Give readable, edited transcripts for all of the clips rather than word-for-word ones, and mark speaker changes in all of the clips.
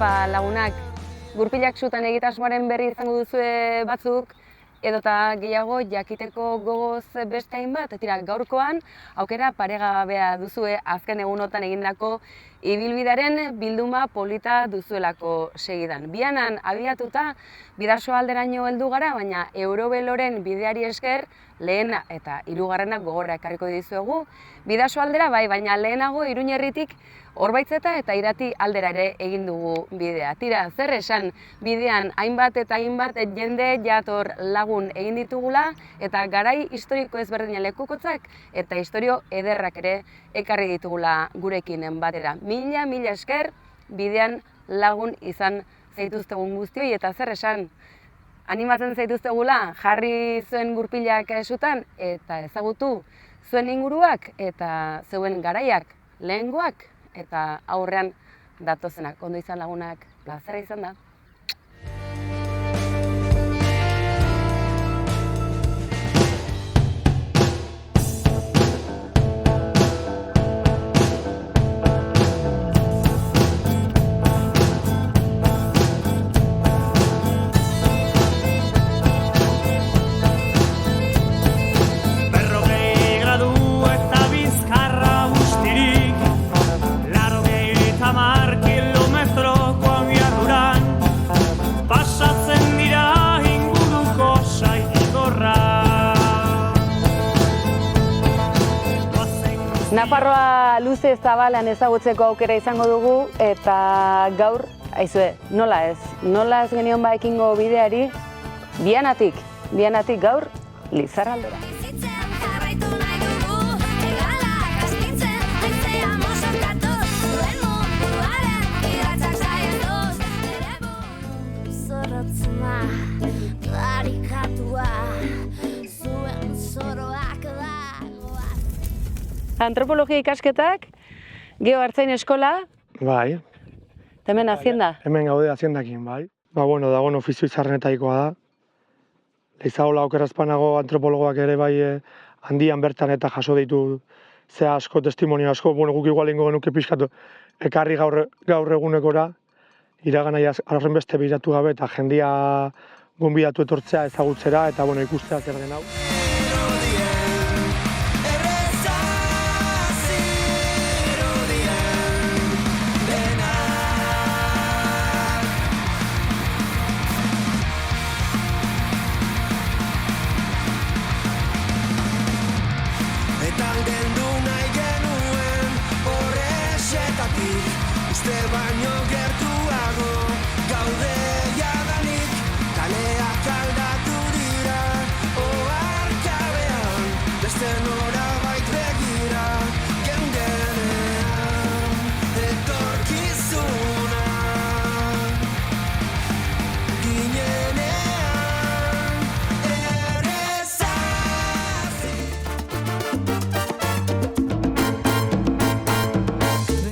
Speaker 1: lagunak, gurpilak sutan egitasmoaren berri izango duzue batzuk, edota gehiago jakiteko gogoz beste hainbat, tira gaurkoan aukera paregabea duzue azken egunotan egindako ibilbidearen bilduma polita duzuelako segidan. Bianan abiatuta Bidasoa alderaino heldu gara, baina Eurobeloren bideari esker lehena eta hirugarrena gogora ekarriko dizuegu. Bidasoa aldera bai, baina lehenago Iruñerritik Orbaitzeta eta Irati aldera ere egin dugu bidea. Tira, zer esan bidean hainbat eta hainbat jende jator lagun egin ditugula eta garai historiko ezberdinen lekukotzak eta historio ederrak ere ekarri ditugula gurekin batera. Mila esker bidean lagun izan zaituztegun guztioi eta zer esan animatzen zaituztegula jarri zuen gurpilak esutan eta ezagutu zuen inguruak eta zeuen garaiak lehengoak eta aurrean datozenak. Ondo izan lagunak, plazera izan da. Nafarroa luze zabalan ezagutzeko aukera izango dugu eta gaur, aizue, nola ez genion ba ekingo bideari, bianatik gaur Lizarraldera. Antropologia ikasketak, Geoartzain eskola.
Speaker 2: Bai.
Speaker 1: Eta hemen hazienda?
Speaker 2: Hemen gaude haziendakin, bai. Dagoen ofizio izarrenetaikoa da. Leizagola okerazpanago antropologoak ere bai handian bertan eta jaso ditu zea asko, testimonio asko. Guk igual ingo genuke pixkatu ekarri gaur egunekora, iraganaia horren beste biratu gabe eta jendia gonbidatu etortzea ezagutzera eta ikustea zer den hau.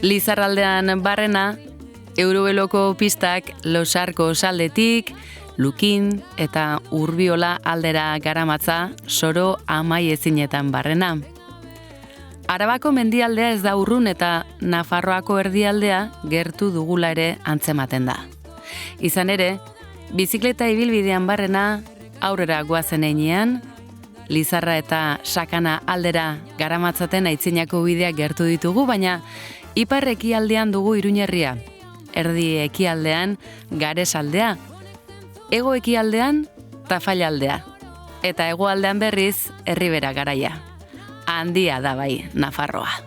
Speaker 1: Lizarraldean barrena, Eurobeloko pistak Losarko saldetik, Lukin eta Urbiola aldera garamatza soro amaiezinetan barrena. Arabako mendialdea ez da urrun eta Nafarroako erdialdea gertu dugula ere antzematen da. Izan ere, bizikleta ibilbidean barrena aurrera goazen einean, Lizarra eta Sakana aldera garamatzaten aitzinako bideak gertu ditugu, baina ipar ekialdean dugu Iruñerria, erdi ekialdean Garesaldea, hego ekialdean Tafallaldea, eta hegoaldean berriz Erribera garaia. Handia da bai Nafarroa.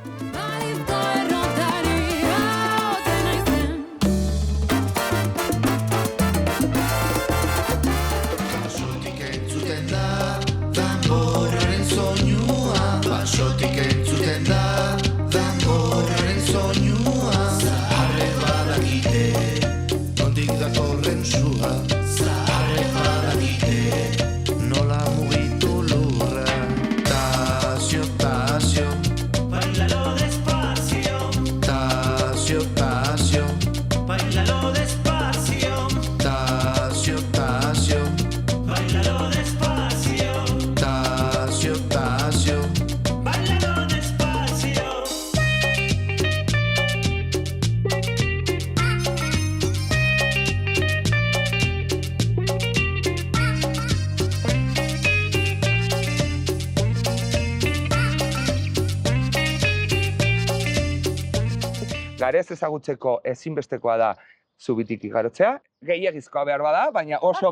Speaker 3: garez ezagutzeko ezinbestekoa da Zubitik igarotzea, gehiagizkoa behar bada, baina oso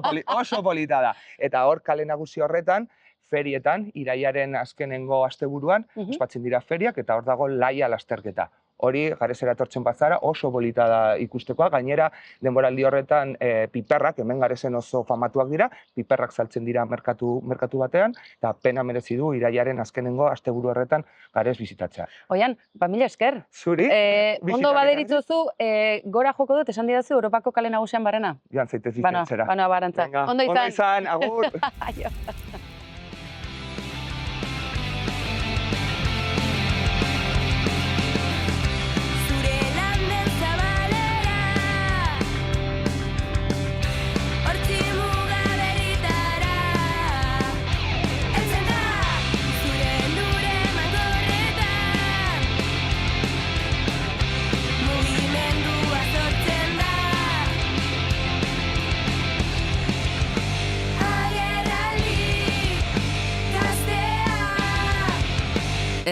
Speaker 3: polita da. Eta hor kale nagusi horretan, ferietan, irailaren azkenengo asteburuan, ospatzen dira feriak eta hor dago laia lasterketa. Hori, garezera etortzen bazara, oso polita da ikustekoa, gainera denboraldi horretan piperrak, hemen garezen oso famatuak dira, piperrak saltzen dira merkatu batean, eta pena merezi du irailaren azkenengo asteburu horretan garez bizitatzea.
Speaker 1: Oian, mila esker.
Speaker 3: Zuri?
Speaker 1: Ondo baderitzuzu, gora joko dut, esan didazu Europako kale nagusian barrena?
Speaker 3: Joan zaitez bizitzera.
Speaker 1: Banoa barantza. Ondo
Speaker 3: izan, agur!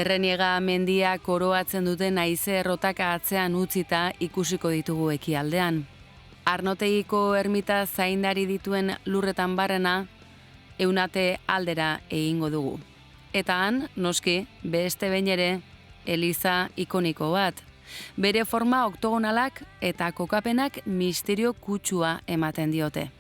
Speaker 1: Erreniega mendia koroatzen duten haize errotaka atzean utzita ikusiko ditugu ekialdean. Arnotegiko ermita zaindari dituen lurretan barrena, Eunate aldera egingo dugu. Eta han, noski, beste behin ere, eliza ikoniko bat. Bere forma oktogonalak eta kokapenak misterio kutsua ematen diote.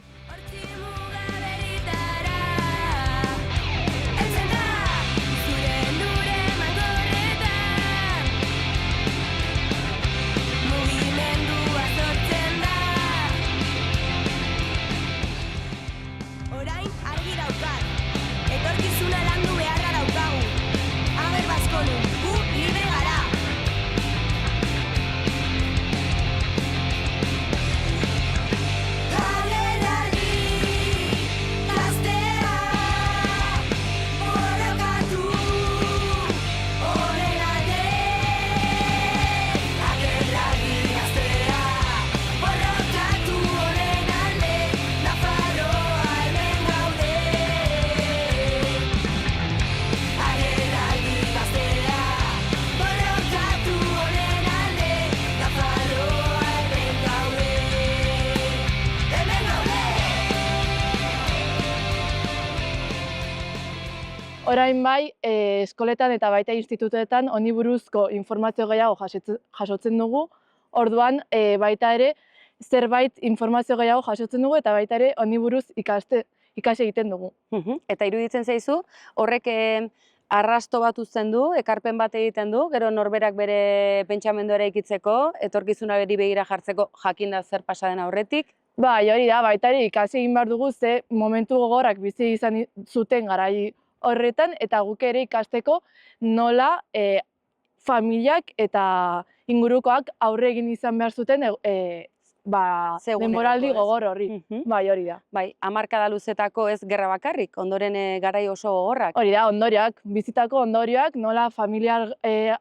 Speaker 4: Orain bai, eskoletan eta baita institutuetan honi buruzko informazio gehiago jasotzen dugu, orduan baita ere zerbait informazio gehiago jasotzen dugu eta baita ere honi buruz ikasi egiten dugu.
Speaker 1: Eta iruditzen zaizu, horrek arrasto bat uzten du, ekarpen bat egiten du, gero norberak bere pentsamendua eraikitzeko, etorkizunari begira jartzeko jakinda zer pasa den aurretik.
Speaker 4: Bai, hori da, baita ere ikasi egin behar dugu ze momentu gogorrak bizi izan zuten garai horretan eta guk ere ikasteko nola familiak eta ingurukoak aurre egin izan behar zuten denboraldi gogor horri. Bai, hori da.
Speaker 1: Bai, hamarkada luzetako ez gerra bakarrik, ondoren garai oso gogorrak.
Speaker 4: Hori da, ondorioak, bizitako ondorioak nola familiar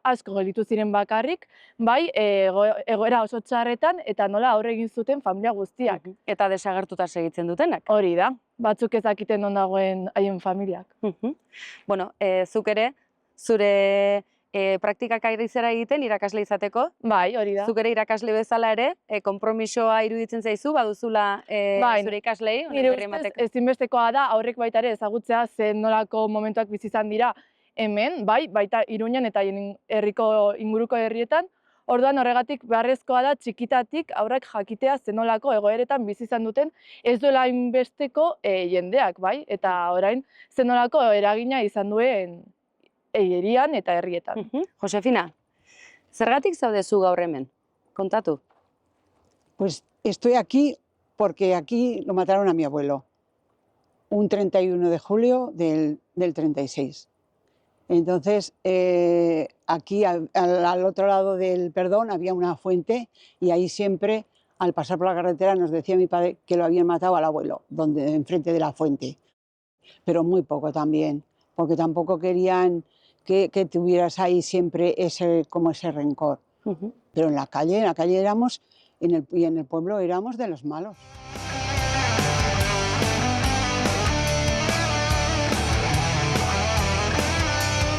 Speaker 4: asko gelditu ziren bakarrik, bai, egoera oso txarretan eta nola aurre egin zuten familia guztiak.
Speaker 1: Eta desagertuta segitzen dutenak.
Speaker 4: Hori da, batzuk ezakiten non dagoen haien familiak.
Speaker 1: Bueno, zuk ere, zure praktikak arizera egiten irakasle izateko.
Speaker 4: Bai, hori da.
Speaker 1: Zuk ere irakasle bezala ere, konpromisoa iruditzen zaizu, baduzula zure ikaslei.
Speaker 4: Nire ustez, ezinbestekoa da, aurrek baita ere ezagutzea zen nolako momentuak bizi izan dira hemen, bai, baita Iruñan eta herriko inguruko herrietan. Orduan horregatik beharrezkoa da txikitatik aurrak jakitea zenolako egoeretan bizi izan duten ez duela hainbesteko jendeak, bai? Eta orain zenolako eragina izan duen hirian eta herrietan.
Speaker 1: Josefina, zergatik zaude zu gaur hemen? Kontatu.
Speaker 5: Pues estoy aquí porque aquí lo mataron a mi abuelo, un 31 de julio del 36. Entonces, aquí al otro lado del Perdón había una fuente y ahí siempre, al pasar por la carretera, nos decía mi padre que lo habían matado al abuelo, enfrente de la fuente. Pero muy poco también, porque tampoco querían que tuvieras ahí siempre ese rencor. Pero en la calle éramos, y en el pueblo éramos de los malos.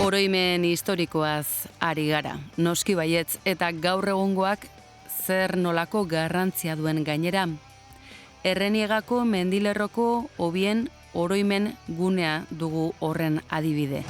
Speaker 1: Oroimen historikoaz ari gara, noski baietz, eta gaur egungoak zer nolako garrantzia duen gainera. Erreniegako mendilerroko hobien oroimen gunea dugu horren adibide.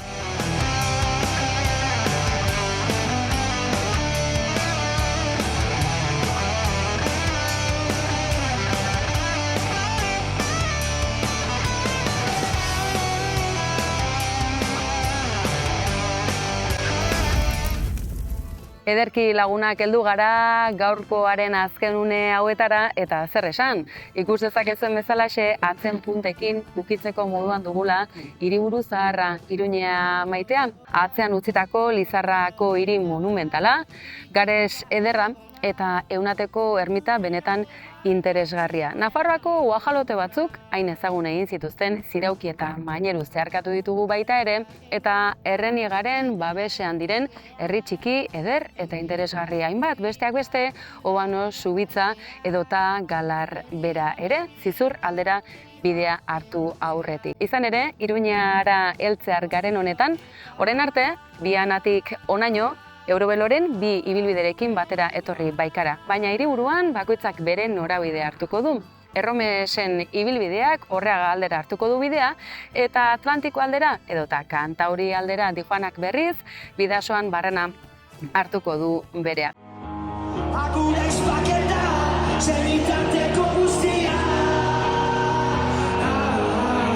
Speaker 1: Ederki lagunak heldu gara gaurkoaren azken une hauetara eta zer esan. Ikus dezakezuen bezalaxe atzen puntekin ukitzeko moduan dugula hiriburu zaharra Iruñea maitea. Atzean utzitako Lizarrako hiri monumentala, gares ederra eta Eunateko ermita benetan interesgarria. Nafarroako uajalote batzuk hain ezagun egin zituzten Zirauki eta Maineru zeharkatu ditugu baita ere, eta Erreniegaren babesean diren herri txiki, eder eta interesgarria hainbat, besteak beste, Obano, Zubitza edota Galar bera ere, Zizur aldera bidea hartu aurretik. Izan ere, Iruñara heltzear garen honetan, orain arte, Bianatik honaino, Eurobeloren bi ibilbiderekin batera etorri baikara, baina hiriburuan bakoitzak bere norabide hartuko du. Erromesen ibilbideak Orreaga aldera hartuko du bidea, eta Atlantiko aldera edota Kantauri aldera Tijuanak berriz, Bidasoan Barrena hartuko du berea.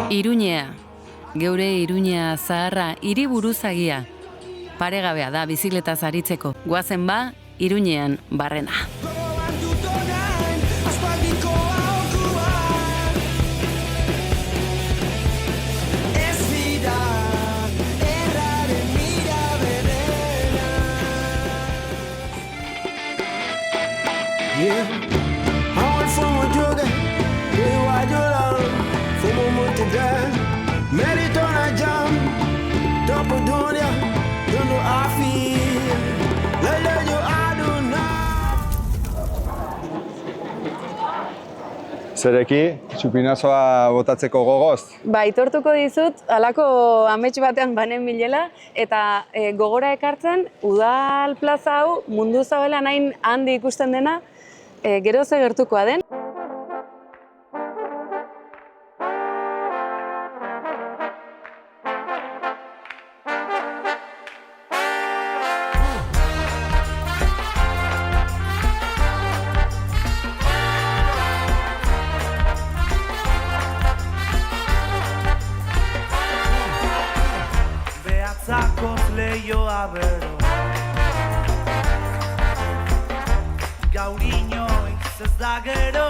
Speaker 1: Iruñea, geure Iruñea zaharra hiriburuzagia. Paregabea da bizikletaz aritzeko. Goazen ba, Iruñean Barrena.
Speaker 6: Zereki, txupinazoa botatzeko gogoz?
Speaker 1: Aitortuko dizut, halako amets batean banen bilela, eta gogora ekartzen, udal plaza hau mundu zabelan hain handi ikusten dena, gero ze gertukoa den.
Speaker 7: Gauriñoiz ez da gero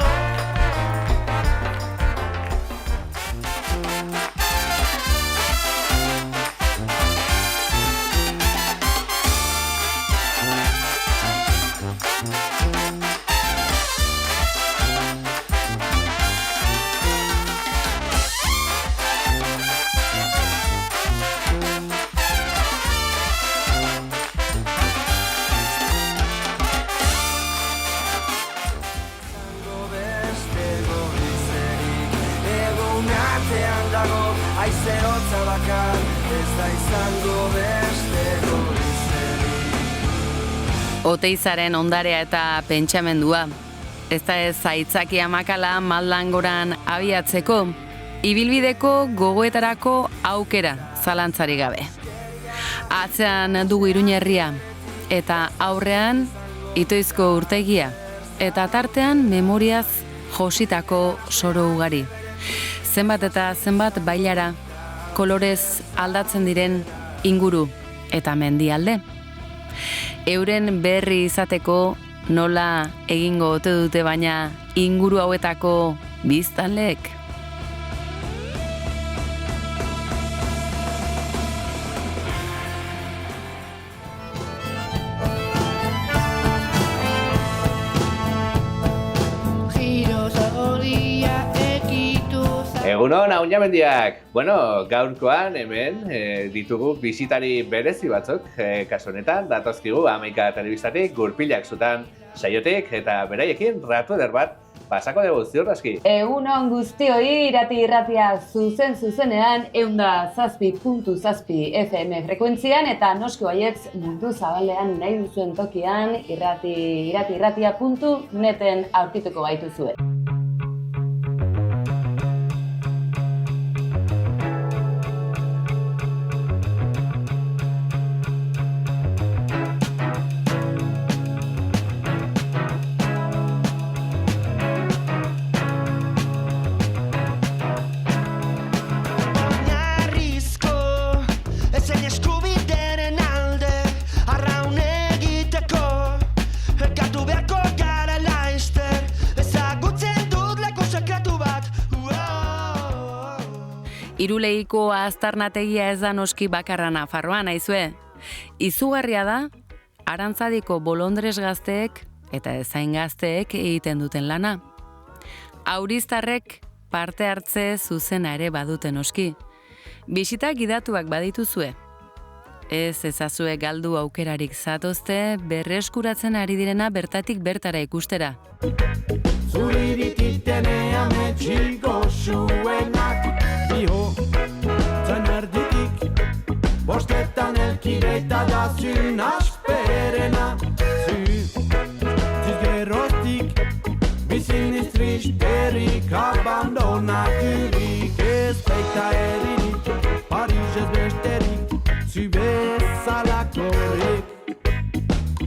Speaker 7: Aizerotza bakar, ez da izango beste goizerik.
Speaker 1: Oteizaren ondarea eta pentsamendua. Ez da ez aitzakia makala maldangoran abiatzeko, ibilbideko gogoetarako aukera zalantzari gabe. Atzean dugu Iruñerria, eta aurrean Itoizko urtegia, eta tartean memoriaz jositako soro ugari. Zenbat eta zenbat bailara, kolorez aldatzen diren inguru eta mendialde. Euren berri izateko nola egingo ote dute baina inguru hauetako biztanleek.
Speaker 8: Egunon, Aunamendiak! Bueno, gaurkoan hemen ditugu bisitari berezi batzuk, kasu honetan, datozkigu Hamaika Telebistatik, Gurpilak Zutan saiotik, eta beraiekin ratu eder bat pasako dugu ziur aski.
Speaker 1: Egunon guztioi, irratia zuzenean 107.7 FM frekuentzian eta noski baietz mundu zabalean nahi duzuen tokian irratia.neten aurkituko gaituzue. Iruleiko aztarnategia ez da noski bakarra Nafarroan, aizue. Izugarria da, Arantzadiko bolondres gazteek eta ezain gazteek egiten duten lana. Auriztarrek parte hartze zuzena ere badute noski. Bisita gidatuak badituzue. Ez ezazue galdu aukerarik zatozte berreskuratzen ari direna bertatik bertara ikustera.
Speaker 7: Zuririkitene ametxiko zuenak Iho, zen erditik Bostetan elkireita da zun asperena Zizgeroztik Biziniz tristerik Abandonaturik Ez baita eririk Parizez besterik Zu bezalakorik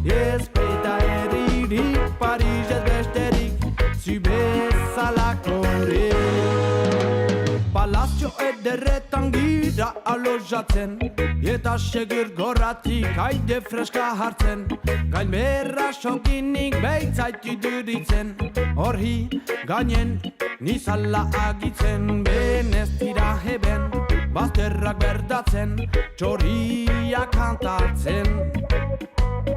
Speaker 7: Ez baita eririk Parizez besterik Zu bezalakorik Palazzo ederretan gira alojatzen Eta segur gorratik haide freska hartzen Gainberra sonkinik behitzaitu duritzen Horri gainen nizala agitzen Benez tira heben, bazterrak berdatzen Txoria kantatzen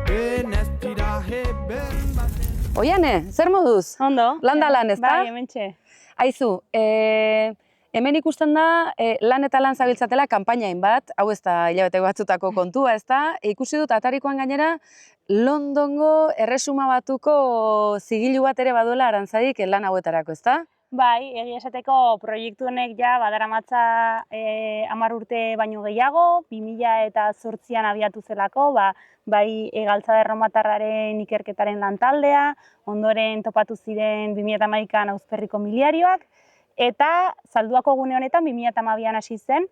Speaker 7: Benez tira heben, bazterrak
Speaker 1: Oiane, zer moduz?
Speaker 9: Ondo.
Speaker 1: Landa lan, ezta?
Speaker 9: Bai, hementxe.
Speaker 1: Aizu, hemen ikusten da lan eta lan zabiltzatela kanpainain bat, hau ez da hilabete batzutako kontua, ez da? Ikusi dut atarikoan gainera, Londongo erresuma batuko zigilu bat ere baduela Arantzadik lan hauetarako, ez da?
Speaker 9: Bai, egia esateko proiektu honek ja badaramatza 10 urte baino gehiago, 2008an abiatu zelako, bai Galtzada Erromatarraren ikerketaren lantaldea, ondoren topatu ziren 2011an Auzperriko miliarioak, eta Zalduako gune honetan 2012an hasi zen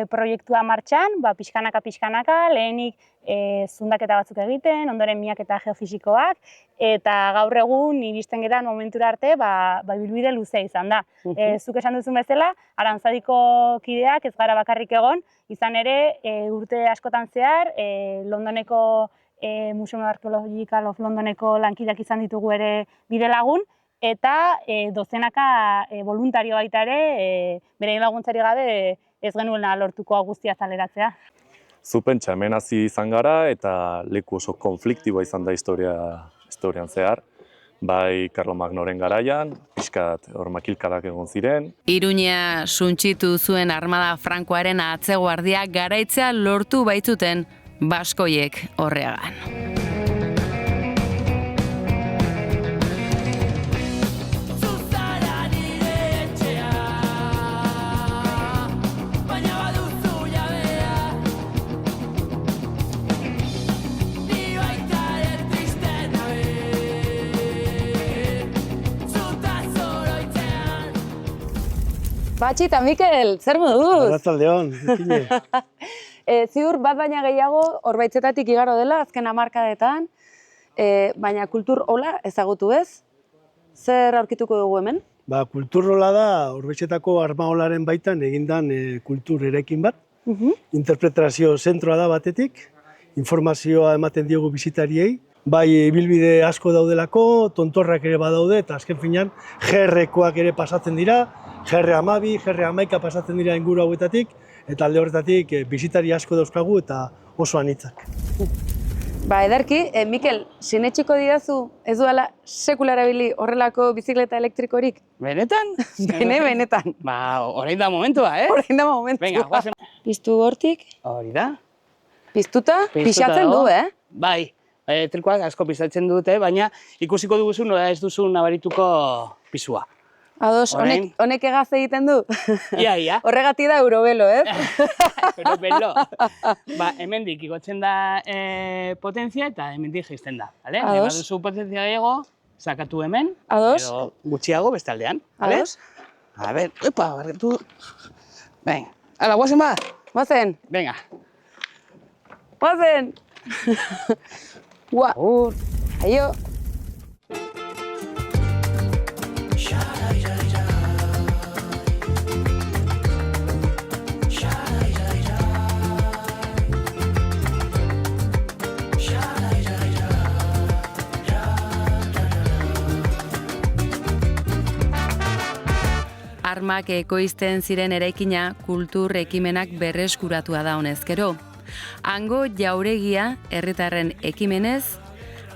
Speaker 9: proiektua martxan, pixkanaka, lehenik zundaketa batzuk egiten, ondoren miaketa geofisikoak, eta gaur egun iristen geran momentura arte bilbide luzea izan da. Zuk esan duzun bezala, Arantzadiko kideak ez gara bakarrik egon, izan ere urte askotan zehar, Londoneko Museum Archaeological of Londoneko lankideak izan ditugu ere bide lagun, eta dozenaka voluntario baita ere, bere laguntzari gabe ez genuela lortuko guztia azaleratzea.
Speaker 10: Zu pentsa, hemen hasi izan gara eta leku oso konfliktiboa izan da historian zehar. Bai Karlomagnoren garaian, pixkat makilkadak egon ziren.
Speaker 1: Iruña suntsitu zuen armada frankoaren atzeguardia garaitzea lortu baitzuten baskoiek horregan. Patxi eta Mikel, zer moduz?
Speaker 2: Arratsaldeon, ekine.
Speaker 1: Ziur bat baina gehiago Orbaitzetatik igaro dela azken hamarkadetan, baina kultur hola ezagutu ez? Zer aurkituko dugu hemen?
Speaker 2: Kultur hola da Orbaitzetako armaolaren baitan egindan kultur erekin bat. Interpretazio zentroa da batetik, informazioa ematen diogu bisitariei. Bai, ibilbide asko daudelako, tontorrak ere badaude, eta azken finean GR-koak ere pasatzen dira, GR12, GR11 pasatzen dira inguru hauetatik, eta alde horretatik bisitari asko dauzkagu eta oso anitzak.
Speaker 1: Ederki, Mikel, sinetxiko didazu ez duela sekula erabili horrelako bizikleta elektrikorik?
Speaker 11: Benetan?
Speaker 1: Benetan.
Speaker 11: Orain da momentua,
Speaker 1: Orain da momentua.
Speaker 11: Venga, guazen.
Speaker 1: Piztu hortik?
Speaker 11: Hori da.
Speaker 1: Piztuta? Pixatzen du,
Speaker 11: Bai. Trikoak asko pisatzen dute, baina ikusiko duguzu nola ez duzu nabarituko pisua.
Speaker 1: Ados,
Speaker 11: Orain-
Speaker 1: honek egaz egiten du?
Speaker 11: Ia.
Speaker 1: Horregatik da Eurobelo, ez?
Speaker 11: Pero belo. Ba, hemendik igotzen da potentzia eta hemendik jaisten da. Vale? Nahi
Speaker 1: Ados.
Speaker 11: baduzu potentzia gehiago, sakatu hemen.
Speaker 1: Ados.
Speaker 11: Edo gutxiago beste aldean. Vale?
Speaker 1: Ados.
Speaker 11: A ver, epa, barretu. Venga. Hala, guazen ba?
Speaker 1: Guazen.
Speaker 11: Venga.
Speaker 1: Guazen. Gua. Aio. Armak ekoizten ziren eraikina kultur ekimenak berreskuratua da honezkero. Hango jauregia herritarren ekimenez,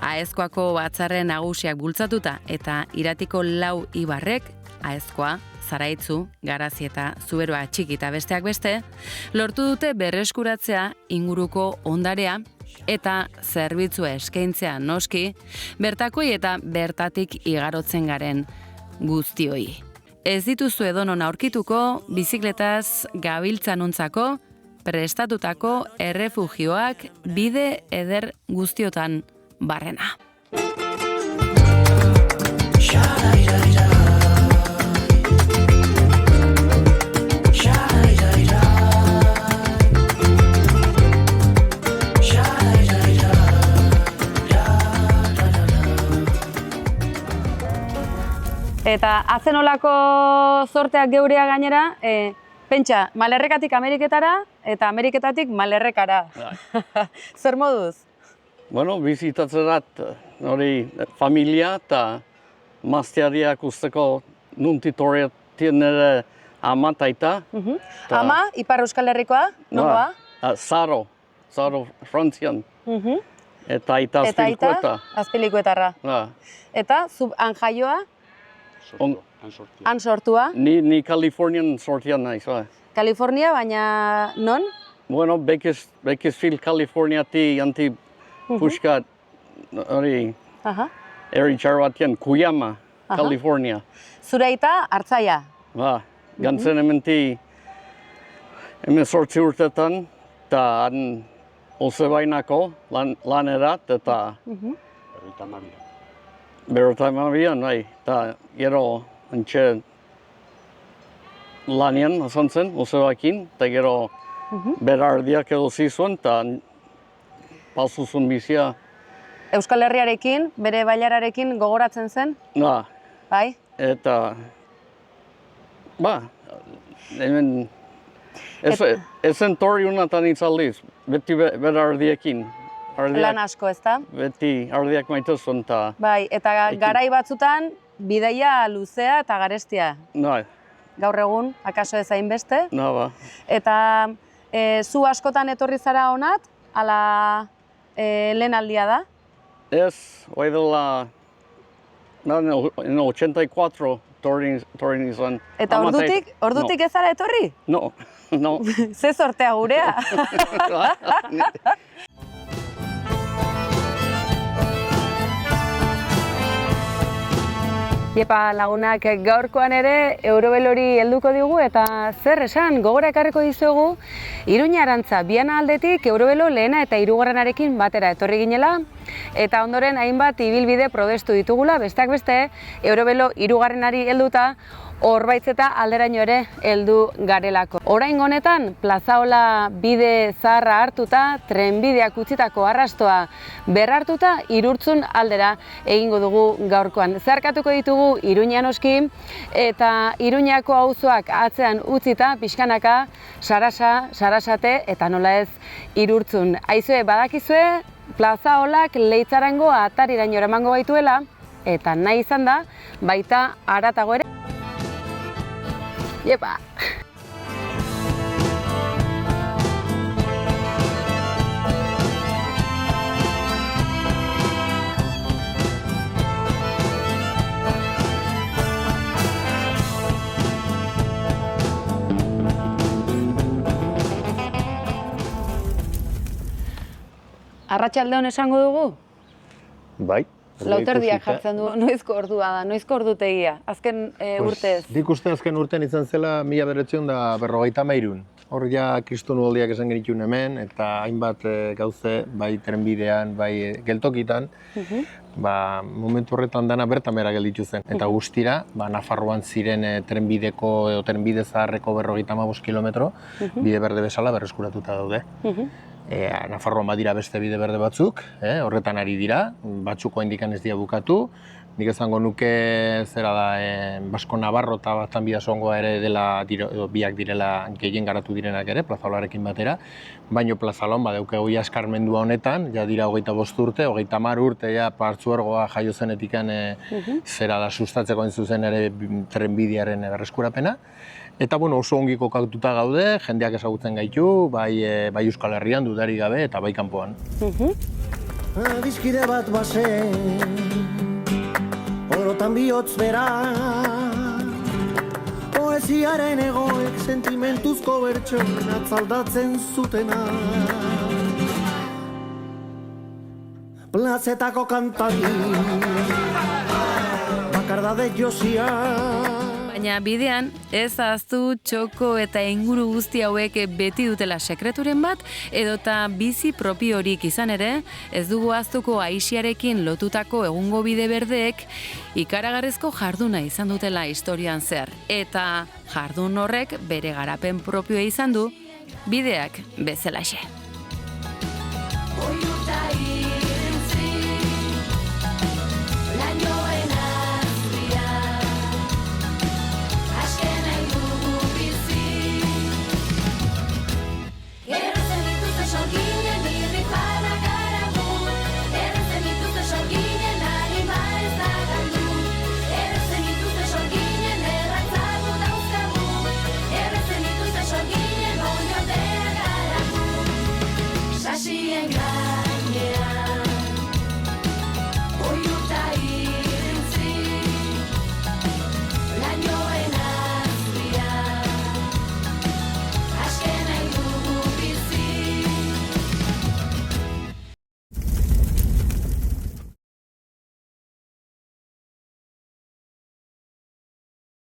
Speaker 1: Aezkoako batzarren nagusiak bultzatuta eta Iratiko 4 ibarrek, Aezkoa, Zaraitzu, Garazi eta Zuberoa Txiki eta besteak beste, lortu dute berreskuratzea inguruko ondarea eta zerbitzua eskaintzea noski, bertakoi eta bertatik igarotzen garen guztioi. Ez dituzu edonon aurkituko, bizikletaz gabiltzanontzako, prestatutako errefugioak bide eder guztiotan barrena. Eta azenolako zorteak geurea gainera, pentsa, Malerrekatik Ameriketara eta Ameriketatik Malerrekara. Zer moduz?
Speaker 12: Bueno, bizitatzerat hori familia eta mazteariak usteko nuntitorretien ere ama taita.
Speaker 1: Ama, Ipar Euskal Herrikoa, nongoa?
Speaker 12: Zaro Frantzian. Eta aita Azpilikueta.
Speaker 1: Eta aita, Azpilikuetarra. Eta, han jaioa? Han sortua?
Speaker 12: Ni Kalifornian sortian naiz,
Speaker 1: Kalifornia, baina non?
Speaker 12: Bueno, Bakersfield, Kaliforniati anti puskat hori herri txar batean, Kuyama, Kalifornia.
Speaker 1: Zure aita, Hartzaia?
Speaker 12: Gantzen hemen sortzi urtetan, eta han Ozebainako lanerat, eta Berrotamabian, bai, eta gero antxe lanian azan zen, Ozebakin, eta gero berardiak edo zizuen, eta pasuzun bizia.
Speaker 1: Euskal Herriarekin, bere bailararekin gogoratzen zen? Bai?
Speaker 12: Eta, hemen, ezen torri unatan itzaldiz, beti berardiekin.
Speaker 1: Lan asko, ez da?
Speaker 12: Beti ardiak maitezun, eta...
Speaker 1: Bai, eta garai batzutan, bidaia luzea eta garestia. Gaur egun, akaso ez hainbeste. Eta zu askotan etorri zara honat, ala lehen aldia da?
Speaker 12: Ez, hoi dela, en 84 torri nizan.
Speaker 1: Eta ordutik ez zara etorri?
Speaker 12: No.
Speaker 1: Ze sortea gurea. Iepa lagunak, gaurkoan ere Eurobelori helduko digu eta zer esan, gogora ekarriko dizuegu Iruña Arantza Biana aldetik Eurobelo lehena eta hirugarrenarekin batera etorri ginela eta ondoren hainbat ibilbide probestu ditugula, besteak beste Eurobelo hirugarrenari helduta Orbaitzeta alderaino ere heldu garelako. Oraingo honetan, Plazaola bide zaharra hartuta, trenbideak utzitako arrastoa berrartuta, Irurtzun aldera egingo dugu gaurkoan. Zeharkatuko ditugu Iruña noski, eta Iruñako auzoak atzean utzita, pixkanaka, Sarasa, Sarasate, eta nola ez Irurtzun. Aizue, badakizue, Plazaolak Leitzarango atariraino eramango gaituela, eta nahi izan da, baita haratago ere. Iepa! Arratsalde on esango dugu?
Speaker 13: Bai.
Speaker 1: Lauterdiak jartzen du, noizko ordua da, noizko ordutegia, azken urtez.
Speaker 13: Nik uste azken urtean izan zela 1953. Hor ja kristonu oldiak esan genituen hemen, eta hainbat gauze, bai trenbidean, bai geltokitan, momentu horretan dana bertan bera gelditu zen. Eta guztira, Nafarroan ziren trenbideko edo trenbide zaharreko 55 kilometro, bide berde bezala berreskuratuta daude. Nafarroan badira beste bide berde batzuk, horretan ari dira, batzuk oraindik ez dira bukatu. Nik esango nuke zera da, Basko Navarro eta Batan Bidasongoa ere dela, edo biak direla gehien garatu direnak ere, Plazaloarekin batera. Baina Plazalon badauke hoi askarmendua honetan, ja dira 25 urte, 30 urte, ja Partzuergoa jaio zenetikan zera da sustatzeko hain zuzen ere trenbidearen berreskurapena. Eta oso ongi kokatuta gaude, jendeak ezagutzen gaitu, bai Euskal Herrian dudarik gabe eta bai kanpoan.
Speaker 7: Adiskide bat bazen, orotan bihotz bera, poesiaren egoek sentimentuzko bertsoen atzaldatzen zutena. Plazetako kantari, bakardade josia.
Speaker 14: Baina bidean, ez ahaztu txoko eta inguru guzti hauek beti dutela sekreturen bat, edota bizi propiorik izan ere, ez dugu ahaztuko Aixiarekin lotutako egungo bide berdeek ikaragarrizko jarduna izan dutela historian zer. Eta jardun horrek bere garapen propioa izan du, bideak bezalaxe.